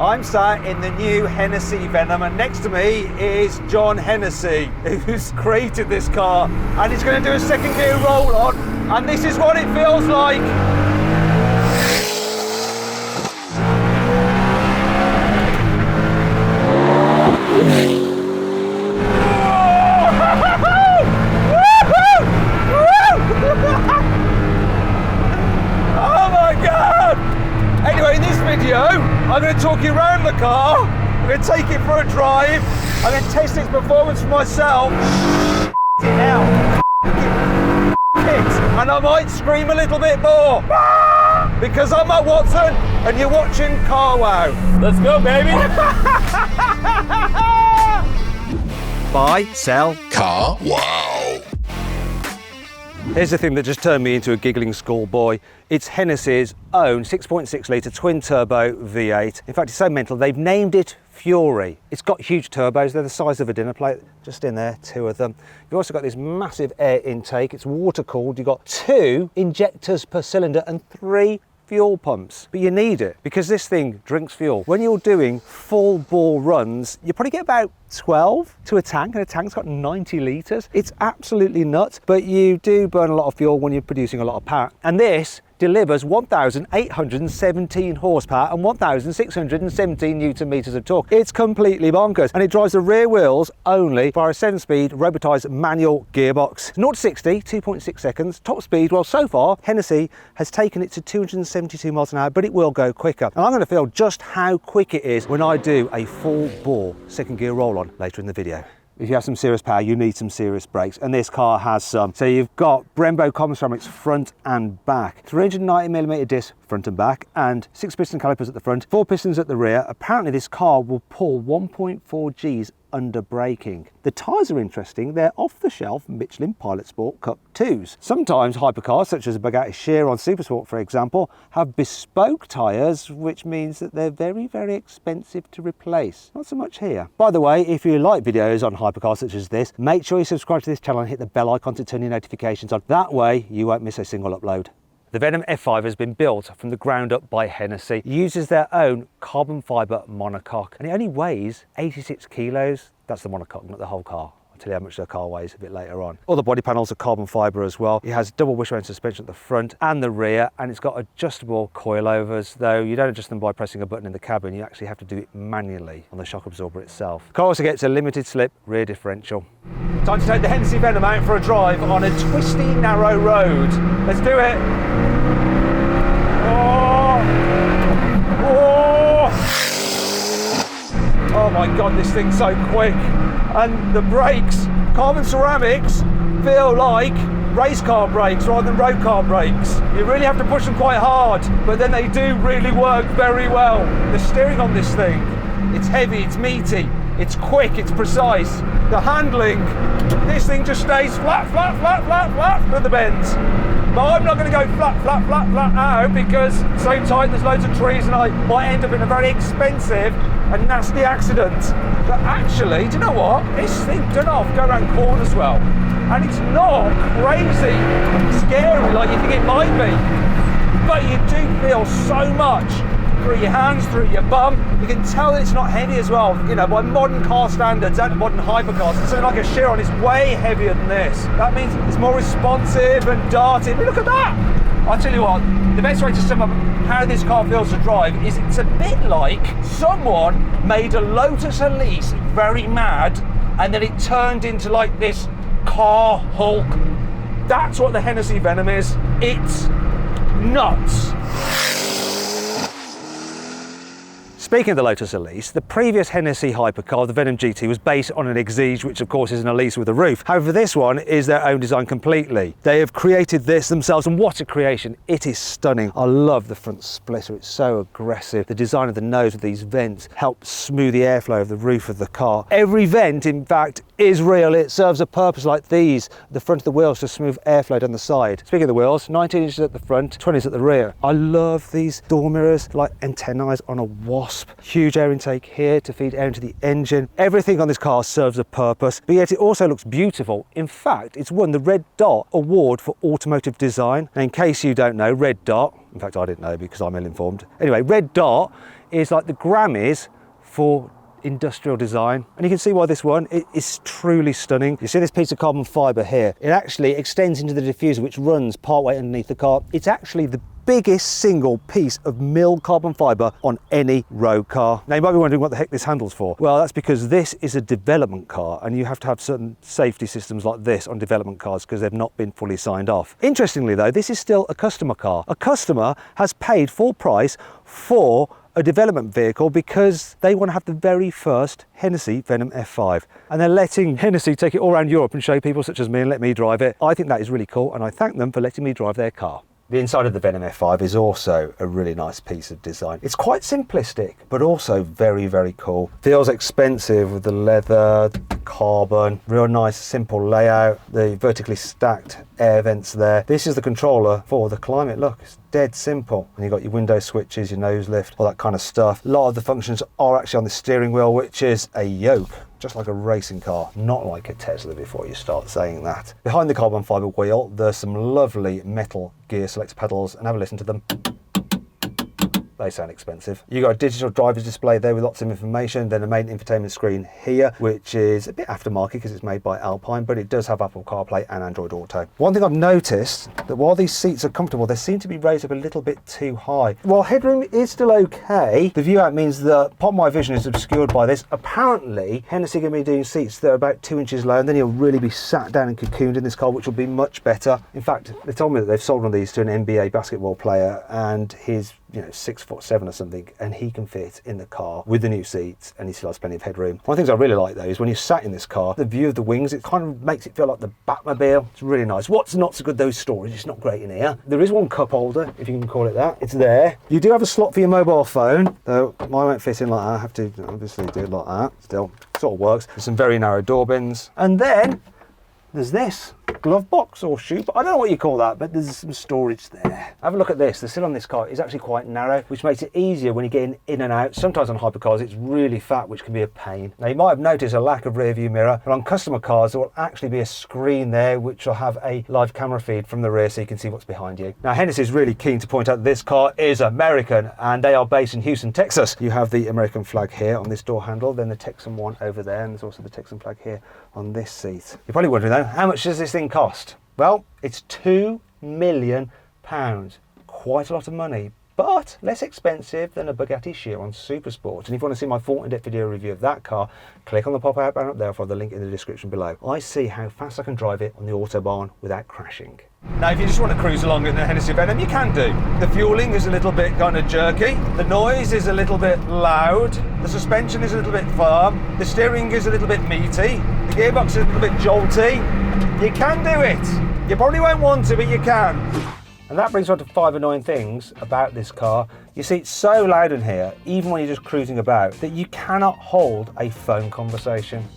I'm sat in the new Hennessey Venom, and next to me is John Hennessey, who's created this car, and he's going to do a second gear roll on, and this is what it feels like. I'm going to talk you around the car, I'm going to take it for a drive, I'm going to test its performance for myself, and I might scream a little bit more, because I'm at Watson and you're watching Carwow. Let's go, baby! Buy, sell, Carwow. Here's the thing that just turned me into a giggling schoolboy. It's Hennessey's own 6.6 litre twin turbo V8. In fact, it's so mental, they've named it Fury. It's got huge turbos, they're the size of a dinner plate, just in there, 2 of them. You've also got this massive air intake, it's water cooled, you've got 2 injectors per cylinder and 3 fuel pumps, but you need it because this thing drinks fuel. When you're doing full bore runs, you probably get about 12 to a tank, and a tank's got 90 litres. It's absolutely nuts, but you do burn a lot of fuel when you're producing a lot of power. And this delivers 1,817 horsepower and 1,617 newton meters of torque. It's completely bonkers, and it drives the rear wheels only via a 7-speed robotised manual gearbox. 0 to 60, 2.6 seconds. Top speed, well, so far Hennessey has taken it to 272 miles an hour, but it will go quicker. And I'm going to feel just how quick it is when I do a full bore second gear roll on later in the video. If you have some serious power, you need some serious brakes, and this car has some. So you've got Brembo carbon ceramics front and back, 390mm disc front and back, and 6 piston calipers at the front, 4 pistons at the rear. Apparently this car will pull 1.4 Gs under braking. The tyres are interesting. They're off-the-shelf Michelin Pilot Sport Cup 2s. Sometimes hypercars, such as a Bugatti Chiron Supersport, for example, have bespoke tyres, which means that they're very, very expensive to replace. Not so much here. By the way, if you like videos on hypercars such as this, make sure you subscribe to this channel and hit the bell icon to turn your notifications on. That way, you won't miss a single upload. The Venom F5 has been built from the ground up by Hennessey. It uses their own carbon fibre monocoque, and it only weighs 86 kilos. That's the monocoque, not the whole car. I'll tell you how much the car weighs a bit later on. All the body panels are carbon fibre as well. It has double wishbone suspension at the front and the rear, and it's got adjustable coilovers, though you don't adjust them by pressing a button in the cabin. You actually have to do it manually on the shock absorber itself. The car also gets a limited slip rear differential. Time to take the Hennessey Venom out for a drive on a twisty, narrow road. Let's do it. Oh my God, this thing's so quick. And the brakes, carbon ceramics, feel like race car brakes rather than road car brakes. You really have to push them quite hard, but then they do really work very well. The steering on this thing, it's heavy, it's meaty, it's quick, it's precise. The handling, this thing just stays flat, flat, flat, flat, flat through the bends. But I'm not going to go flat, flat, flat, flat out, because so tight there's loads of trees and I might end up in a very expensive and nasty accident. But actually, do you know what? This thing doesn't often go around corners well. And it's not crazy scary like you think it might be. But you do feel so much through your hands, through your bum. You can tell that it's not heavy as well. You know, by modern car standards and modern hypercars, something like a Chiron is way heavier than this. That means it's more responsive and darting. I mean, look at that. I'll tell you what, the best way to sum up how this car feels to drive is it's a bit like someone made a Lotus Elise very mad, and then it turned into like this car Hulk. That's what the Hennessey Venom is. It's nuts. Speaking of the Lotus Elise, the previous Hennessey hypercar, the Venom GT, was based on an Exige, which of course is an Elise with a roof. However, this one is their own design completely. They have created this themselves, and what a creation. It is stunning. I love the front splitter. It's so aggressive. The design of the nose with these vents helps smooth the airflow of the roof of the car. Every vent, in fact, is real. It serves a purpose like these, the front of the wheels, to smooth airflow down the side. Speaking of the wheels, 19 inches at the front, 20s at the rear. I love these door mirrors, like antennae on a wasp. exhaust, huge air intake here to feed air into the engine. Everything on this car serves a purpose, but yet it also looks beautiful. In fact, it's won the Red Dot Award for Automotive Design. Now, in case you don't know, Red Dot, in fact I didn't know because I'm ill-informed. Anyway, Red Dot is like the Grammys for industrial design, and you can see why this one is truly stunning. You see this piece of carbon fibre here, it actually extends into the diffuser which runs partway underneath the car. It's actually the biggest single piece of milled carbon fibre on any road car. Now you might be wondering what the heck this handle's for. Well, that's because this is a development car and you have to have certain safety systems like this on development cars because they've not been fully signed off. Interestingly though, this is still a customer car. A customer has paid full price for a development vehicle because they want to have the very first Hennessey Venom F5, and they're letting Hennessey take it all around Europe and show people such as me and let me drive it. I think that is really cool, and I thank them for letting me drive their car. The inside of the Venom F5 is also a really nice piece of design. It's quite simplistic, but also very, very cool. Feels expensive with the leather, the carbon, real nice simple layout, the vertically stacked air vents there. This is the controller for the climate. Look, it's dead simple. And you've got your window switches, your nose lift, all that kind of stuff. A lot of the functions are actually on the steering wheel, which is a yoke, just like a racing car, not like a Tesla before you start saying that. Behind the carbon fibre wheel, there's some lovely metal gear selector pedals, and have a listen to them. They sound expensive. You've got a digital driver's display there with lots of information, then a main infotainment screen here, which is a bit aftermarket because it's made by Alpine, but it does have Apple CarPlay and Android Auto. One thing I've noticed, that while these seats are comfortable, they seem to be raised up a little bit too high. While headroom is still okay, the view out means that part of my vision is obscured by this. Apparently, Hennessey are going to be doing seats that are about 2 inches low, and then you'll really be sat down and cocooned in this car, which will be much better. In fact, they told me that they've sold one of these to an NBA basketball player, and his 6'7" or something, and he can fit in the car with the new seats, and he still has plenty of headroom. One of the things I really like though is when you're sat in this car, the view of the wings, it kind of makes it feel like the Batmobile. It's really nice. What's not so good, those storage, it's not great in here. There is one cup holder, if you can call it that. It's there. You do have a slot for your mobile phone, though mine won't fit in like that. I have to obviously do it like that. Still, sort of works. There's some very narrow door bins, and then there's this glove box or shoe, I don't know what you call that, but there's some storage there. Have a look at this. The sill on this car is actually quite narrow, which makes it easier when you're getting in and out. Sometimes on hypercars it's really fat, which can be a pain. Now you might have noticed a lack of rear view mirror, but on customer cars there will actually be a screen there which will have a live camera feed from the rear so you can see what's behind you. Now Hennessey is really keen to point out that this car is American, and they are based in Houston, Texas. You have the American flag here on this door handle, then the Texan one over there, and there's also the Texan flag here on this seat. You're probably wondering though, how much does this thing cost? Well, it's £2 million. Quite a lot of money, but less expensive than a Bugatti Chiron Supersport. And if you want to see my full in-depth video review of that car, click on the pop-out banner up there, or follow the link in the description below. I see how fast I can drive it on the Autobahn without crashing. Now, if you just want to cruise along in the Hennessey Venom, you can do. The fueling is a little bit kind of jerky. The noise is a little bit loud. The suspension is a little bit firm. The steering is a little bit meaty. The gearbox is a little bit jolty. You can do it. You probably won't want to, but you can. And that brings on to 5 annoying things about this car. You see, it's so loud in here, even when you're just cruising about, that you cannot hold a phone conversation.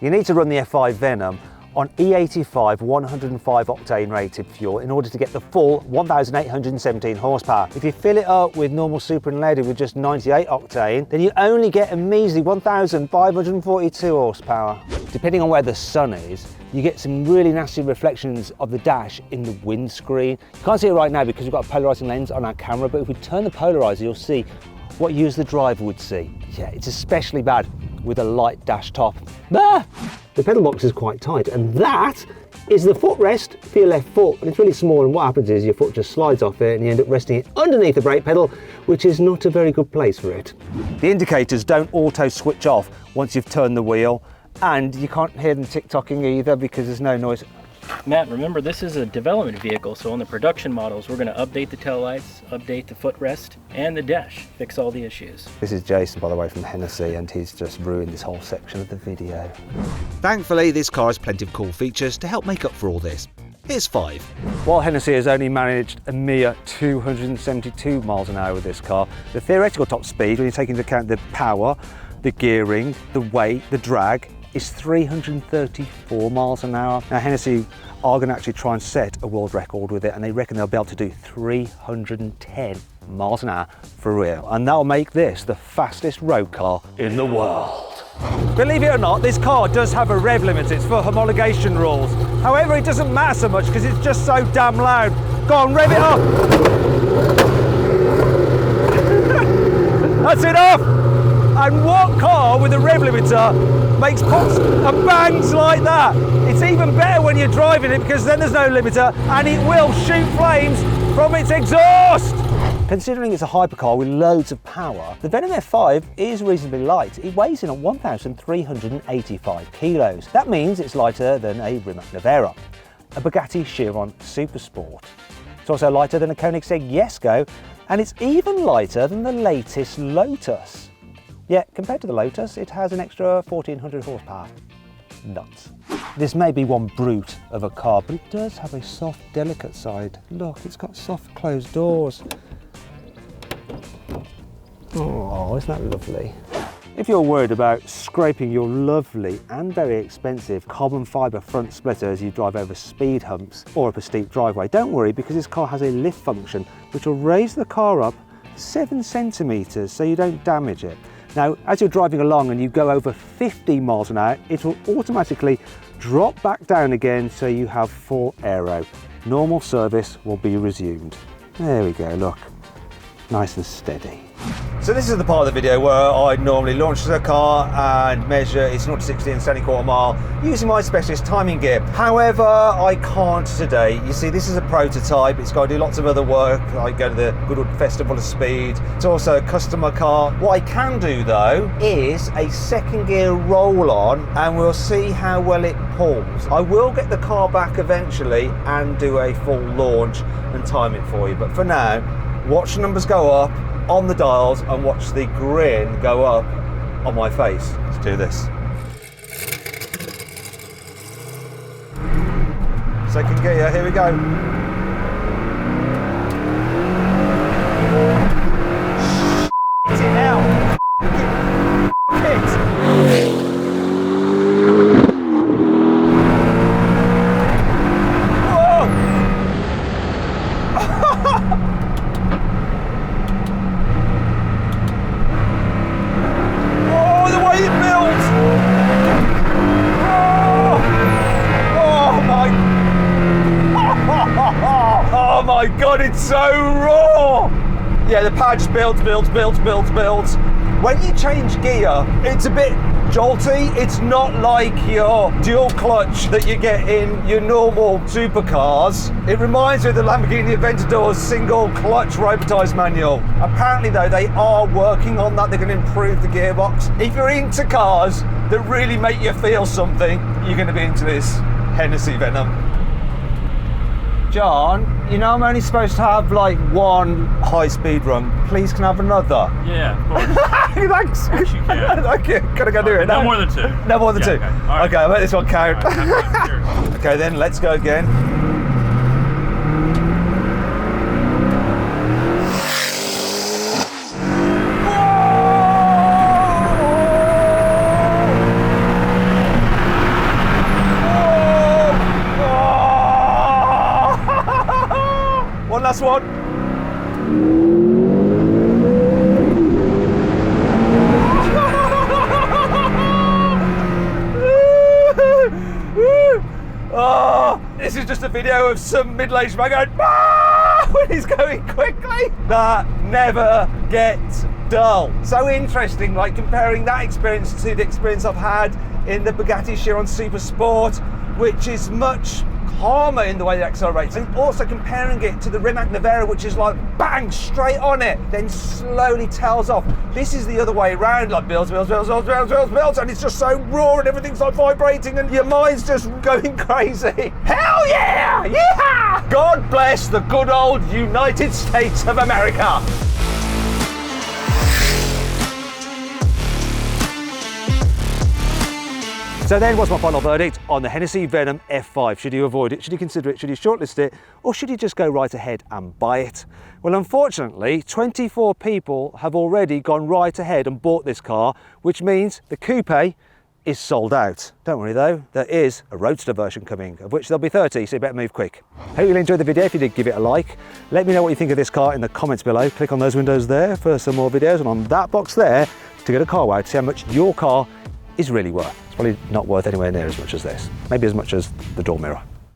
You need to run the F5 Venom on E85 105 octane rated fuel in order to get the full 1,817 horsepower. If you fill it up with normal super and leaded with just 98 octane, then you only get a measly 1,542 horsepower. Depending on where the sun is, you get some really nasty reflections of the dash in the windscreen. You can't see it right now because we've got a polarizing lens on our camera, but if we turn the polarizer, you'll see what you as the driver would see. Yeah, it's especially bad with a light dash top. Ah! The pedal box is quite tight, and that is the footrest for your left foot, and it's really small, and what happens is your foot just slides off it and you end up resting it underneath the brake pedal, which is not a very good place for it. The indicators don't auto switch off once you've turned the wheel, and you can't hear them tick-tocking either because there's no noise. Matt, remember this is a development vehicle, so on the production models we're going to update the taillights, update the footrest and the dash, fix all the issues. This is Jason, by the way, from Hennessey, and he's just ruined this whole section of the video. Thankfully, this car has plenty of cool features to help make up for all this. Here's 5. While Hennessey has only managed a mere 272 miles an hour with this car, the theoretical top speed, when you take into account the power, the gearing, the weight, the drag, is 334 miles an hour. Now Hennessey are going to actually try and set a world record with it, and they reckon they'll be able to do 310 miles an hour for real. And that'll make this the fastest road car in the world. Believe it or not, this car does have a rev limit. It's for homologation rules. However, it doesn't matter so much because it's just so damn loud. Go on, rev it up. That's enough. And what car with a rev limiter makes pops and bangs like that? It's even better when you're driving it because then there's no limiter and it will shoot flames from its exhaust. Considering it's a hypercar with loads of power, the Venom F5 is reasonably light. It weighs in at 1,385 kilos. That means it's lighter than a Rimac Navara, a Bugatti Chiron Super Sport. It's also lighter than a Koenigsegg Jesko, and it's even lighter than the latest Lotus. Yet, compared to the Lotus, it has an extra 1,400 horsepower. Nuts. This may be one brute of a car, but it does have a soft, delicate side. Look, it's got soft closed doors. Oh, isn't that lovely? If you're worried about scraping your lovely and very expensive carbon fibre front splitter as you drive over speed humps or up a steep driveway, don't worry, because this car has a lift function which will raise the car up 7 centimetres so you don't damage it. Now, as you're driving along and you go over 50 miles an hour, it will automatically drop back down again so you have full aero. Normal service will be resumed. There we go, look. Nice and steady. So this is the part of the video where I normally launch the car and measure its 0 to 60 in 70 mile using my specialist timing gear. However, I can't today. You see, this is a prototype. It's got to do lots of other work, like go to the good old Festival of Speed. It's also a customer car. What I can do though is a second gear roll on and we'll see how well it pulls. I will get the car back eventually and do a full launch and time it for you. But for now, watch the numbers go up on the dials and watch the grin go up on my face. Let's do this. Second gear, here we go. Shit it now. Oh my god, it's so raw! Yeah, the power just builds. When you change gear, it's a bit jolty. It's not like your dual clutch that you get in your normal supercars. It reminds me of the Lamborghini Aventador's single clutch robotized manual. Apparently though, they are working on that. They're going to improve the gearbox. If you're into cars that really make you feel something, you're going to be into this Hennessey Venom. John, you know I'm only supposed to have like one high-speed run. Please can I have another? Yeah, of course. Thanks. Of course you can. Okay, can I go do it now? No more than 2. No more than 2. Okay, all right. Okay, I'll make this one count. All right, Okay then, let's go again. One last one. Oh, this is just a video of some middle-aged man going, "Ah!" when he's going quickly. That never gets dull. So interesting, like comparing that experience to the experience I've had in the Bugatti Chiron Super Sport, which is much calmer in the way it accelerates, and also comparing it to the Rimac Navara, which is like bang straight on it, then slowly tails off. This is the other way around, like builds, and it's just so raw and everything's like vibrating and your mind's just going crazy. Hell yeah! Yeah! God bless the good old United States of America. So then, what's my final verdict on the Hennessey Venom F5? Should you avoid it? Should you consider it? Should you shortlist it? Or should you just go right ahead and buy it? Well, unfortunately, 24 people have already gone right ahead and bought this car, which means the coupe is sold out. Don't worry though, there is a roadster version coming, of which there'll be 30, so you better move quick. Hope you'll enjoy the video. If you did, give it a like. Let me know what you think of this car in the comments below. Click on those windows there for some more videos, and on that box there to go to carwow to see how much your car is really worth. It's probably not worth anywhere near as much as this. Maybe as much as the door mirror.